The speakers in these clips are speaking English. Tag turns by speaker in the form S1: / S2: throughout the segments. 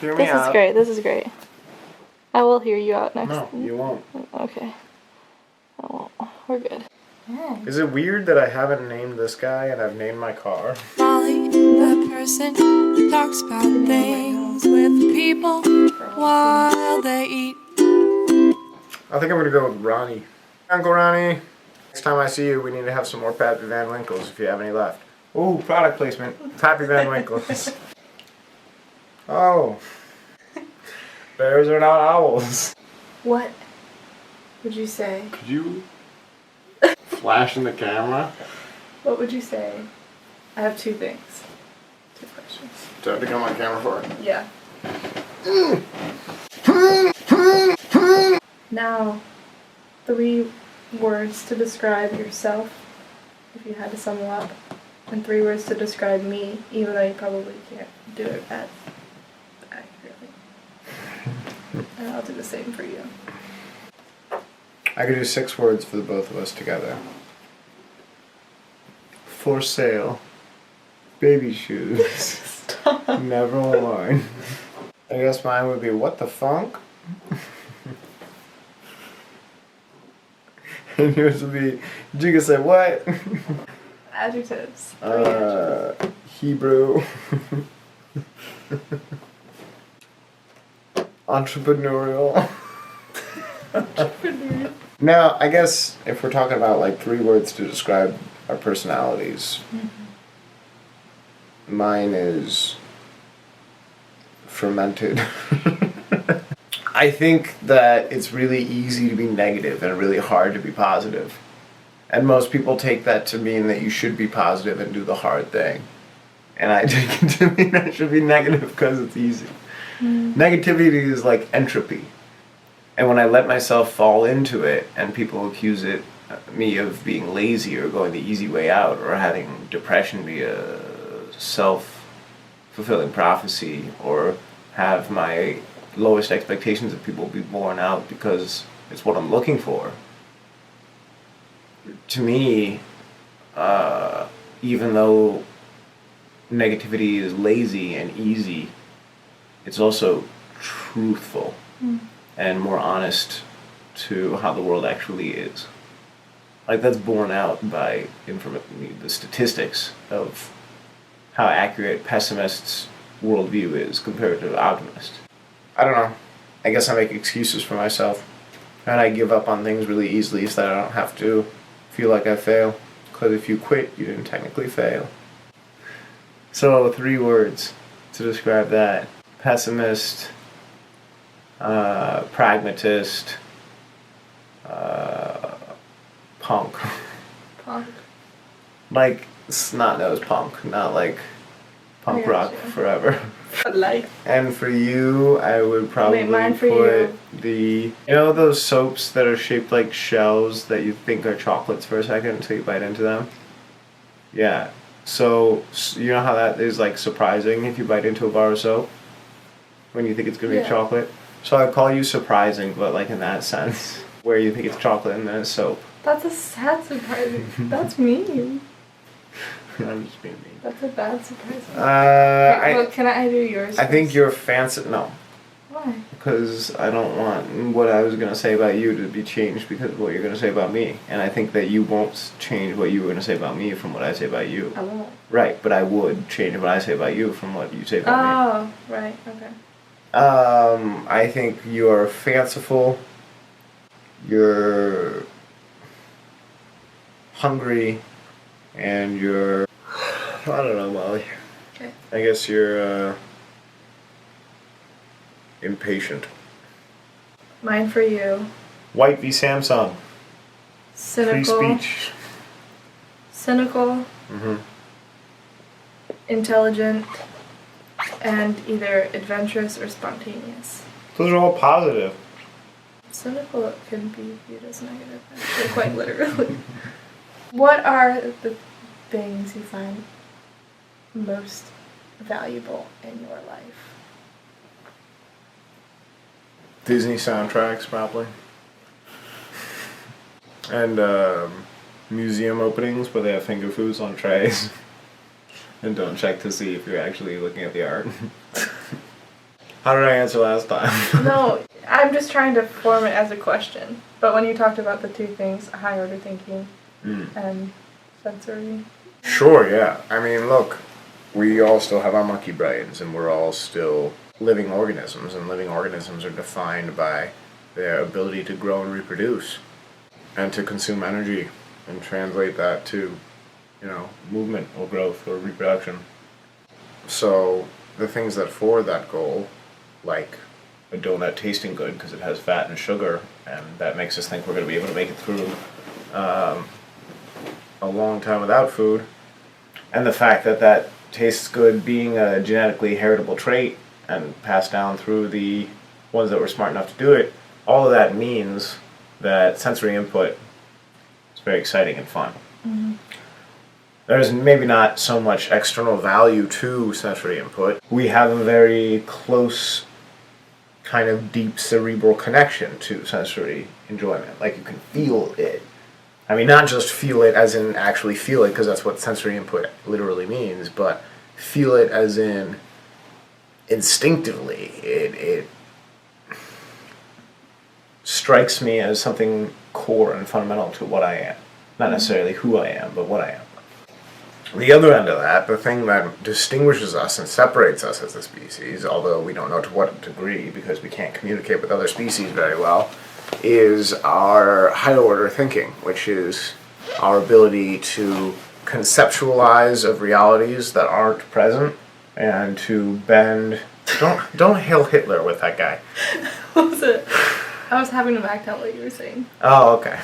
S1: Hear me out.
S2: This is great. I will hear you out next.
S1: No, you won't.
S2: Okay. I won't. We're good. Yeah.
S1: Is it weird that I haven't named this guy and I've named my car?
S3: Molly, the person who talks about things with people while they eat.
S1: I think I'm gonna go with Ronnie. Uncle Ronnie, next time I see you, we need to have some more Pappy Van Winkles if you have any left. Ooh, product placement. Pappy Van Winkles. Oh. Bears are not owls.
S2: What would you say?
S1: Could you flash in the camera?
S2: What would you say? I have two things. Two questions.
S1: Do I have to come on camera for it?
S2: Yeah. Now, 3 words to describe yourself, if you had to sum them up, and 3 words to describe me, even though you probably can't do it that accurately. And I'll do the same for you.
S1: I could do 6 words for the both of us together. For sale. Baby shoes. Never worn. I guess mine would be what the funk? And yours would be, you could say what?
S2: Adjectives. 3 adjectives.
S1: Hebrew. Entrepreneurial. Now, I guess if we're talking about like 3 words to describe our personalities, mine is fermented. I think that it's really easy to be negative and really hard to be positive. And most people take that to mean that you should be positive and do the hard thing. And I take it to mean I should be negative because it's easy. Negativity is like entropy. And when I let myself fall into it and people accuse me of being lazy or going the easy way out or having depression be a self-fulfilling prophecy or have my lowest expectations of people be borne out because it's what I'm looking for. To me, even though negativity is lazy and easy, it's also truthful and more honest to how the world actually is. Like that's borne out by the statistics of how accurate pessimists' worldview is compared to optimists. I don't know. I guess I make excuses for myself. And I give up on things really easily so that I don't have to feel like I fail. Because if you quit, you didn't technically fail. So 3 words to describe that. Pessimist, pragmatist, punk.
S2: Punk.
S1: Like snot-nosed punk, not like punk rock forever.
S2: Like.
S1: And for you, I would probably put the... You know those soaps that are shaped like shells that you think are chocolates for a second until you bite into them? Yeah. So, you know how that is like surprising if you bite into a bar of soap? When you think it's going to be chocolate? So I'd call you surprising, but like in that sense. Where you think it's chocolate and then it's soap.
S2: That's a sad surprising. That's mean.
S1: I'm just being mean.
S2: That's a bad surprise. Can I do yours?
S1: I think you're fancy. No.
S2: Why?
S1: Because I don't want what I was going to say about you to be changed because of what you're going to say about me. And I think that you won't change what you were going to say about me from what I say about you.
S2: I won't.
S1: Right, but I would change what I say about you from what you say about me.
S2: Oh, right, okay.
S1: I think you're fanciful. You're hungry. And you're... I don't know, Molly.
S2: Okay.
S1: I guess you're, impatient.
S2: Mine for you.
S1: White v. Samsung.
S2: Cynical.
S1: Free speech.
S2: Cynical. Intelligent. And either adventurous or spontaneous.
S1: Those are all positive.
S2: Cynical can be viewed as negative, actually, quite literally. What are the things you find most valuable in your life?
S1: Disney soundtracks, probably. And museum openings where they have finger foods on trays. And don't check to see if you're actually looking at the art. How did I answer last time?
S2: No, I'm just trying to form it as a question. But when you talked about the two things, high order thinking and sensory.
S1: Sure, yeah. I mean, look, we all still have our monkey brains, and we're all still living organisms, and living organisms are defined by their ability to grow and reproduce, and to consume energy, and translate that to, movement or growth or reproduction. So, the things that forward that goal, like a donut tasting good because it has fat and sugar, and that makes us think we're going to be able to make it through a long time without food, and the fact that that tastes good being a genetically heritable trait and passed down through the ones that were smart enough to do it, all of that means that sensory input is very exciting and fun.
S2: Mm-hmm.
S1: There's maybe not so much external value to sensory input. We have a very close kind of deep cerebral connection to sensory enjoyment. Like, you can feel it. I mean, not just feel it as in actually feel it, because that's what sensory input literally means, but feel it as in instinctively. It strikes me as something core and fundamental to what I am. Not necessarily who I am, but what I am. The other end of that, the thing that distinguishes us and separates us as a species, although we don't know to what degree because we can't communicate with other species very well, is our higher order thinking, which is our ability to conceptualize of realities that aren't present and to bend. Don't hail Hitler with that guy.
S2: What was it? I was having to back out what you were saying.
S1: Oh, okay.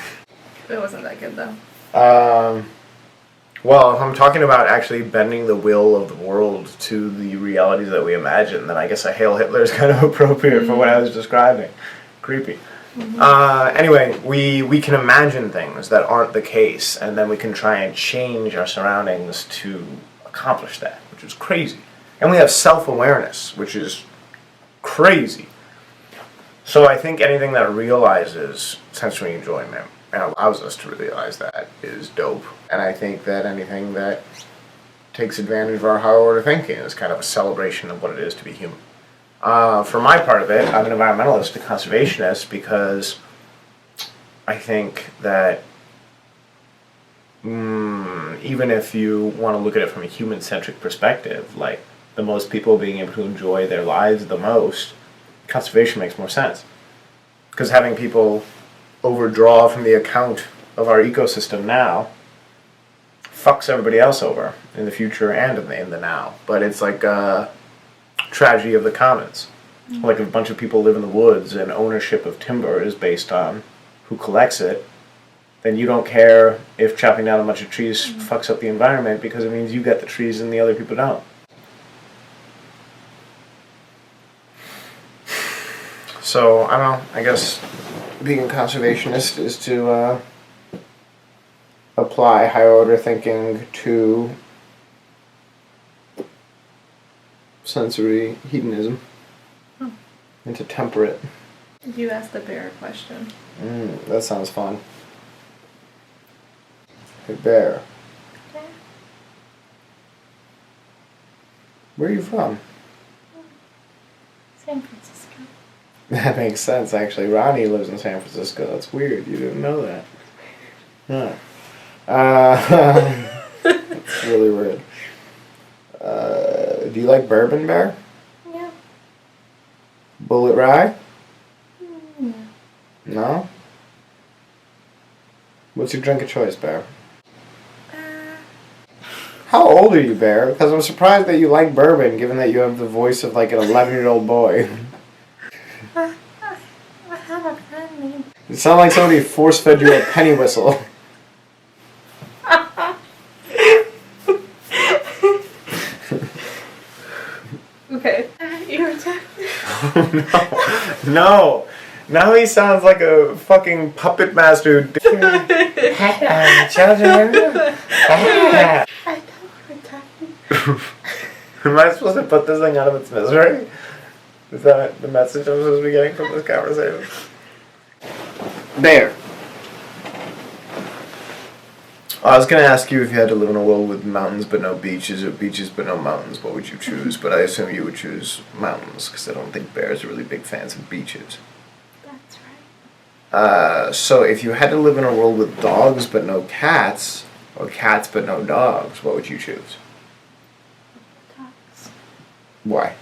S2: It wasn't that good though.
S1: Well, if I'm talking about actually bending the will of the world to the realities that we imagine, then I guess a hail Hitler is kind of appropriate for what I was describing. Creepy. Anyway, we can imagine things that aren't the case, and then we can try and change our surroundings to accomplish that, which is crazy. And we have self-awareness, which is crazy. So I think anything that realizes sensory enjoyment and allows us to realize that is dope. And I think that anything that takes advantage of our higher order thinking is kind of a celebration of what it is to be human. For my part of it, I'm an environmentalist, a conservationist, because I think that even if you want to look at it from a human-centric perspective, like the most people being able to enjoy their lives the most, conservation makes more sense. Because having people overdraw from the account of our ecosystem now fucks everybody else over in the future and in the now. But it's like a tragedy of the commons. Like if a bunch of people live in the woods and ownership of timber is based on who collects it, then you don't care if chopping down a bunch of trees fucks up the environment because it means you get the trees and the other people don't. So, I don't know, I guess being a conservationist is to apply higher order thinking to sensory hedonism and to temper it.
S2: You asked the bear a question.
S1: That sounds fun. Hey, bear.
S2: Okay.
S1: Where are you from?
S2: San Francisco.
S1: That makes sense, actually. Ronnie lives in San Francisco. That's weird. You didn't know that. Huh. That's really weird. Do you like bourbon, Bear?
S2: Yeah.
S1: Bullet Rye?
S2: No.
S1: No? What's your drink of choice, Bear? How old are you, Bear? Because I'm surprised that you like bourbon, given that you have the voice of like an 11-year-old boy.
S2: I have a friend named...
S1: You sound like somebody force-fed you a penny whistle.
S2: Okay. You're attacking.
S1: Oh, no. No. Now he sounds like a fucking puppet master.
S2: Children. I thought you were attacking.
S1: Am I supposed to put this thing out of its misery? Is that the message I'm supposed to be getting from this conversation? Bear. I was gonna ask you if you had to live in a world with mountains but no beaches, or beaches but no mountains, what would you choose? But I assume you would choose mountains, because I don't think bears are really big fans of beaches.
S2: That's right.
S1: So if you had to live in a world with dogs but no cats, or cats but no dogs, what would you choose?
S2: Dogs.
S1: Why?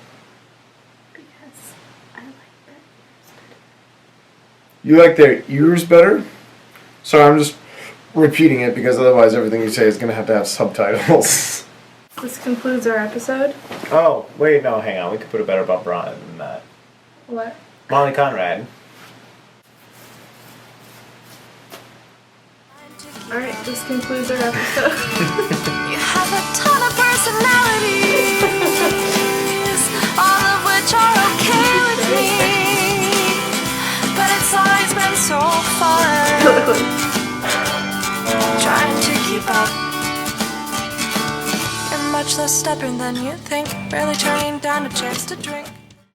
S2: Because I like their ears better.
S1: You like their ears better? Sorry, I'm just repeating it because otherwise everything you say is going to have subtitles.
S2: This concludes our episode.
S1: Oh, wait, no, hang on. We could put it better about Brian than that.
S2: What?
S1: Molly Conrad.
S2: Alright, this concludes our episode.
S3: You have a ton of personalities, all of which are okay with me. But it's always been so fun trying to keep up. You're much less stubborn than you think, barely turning down a chance to drink.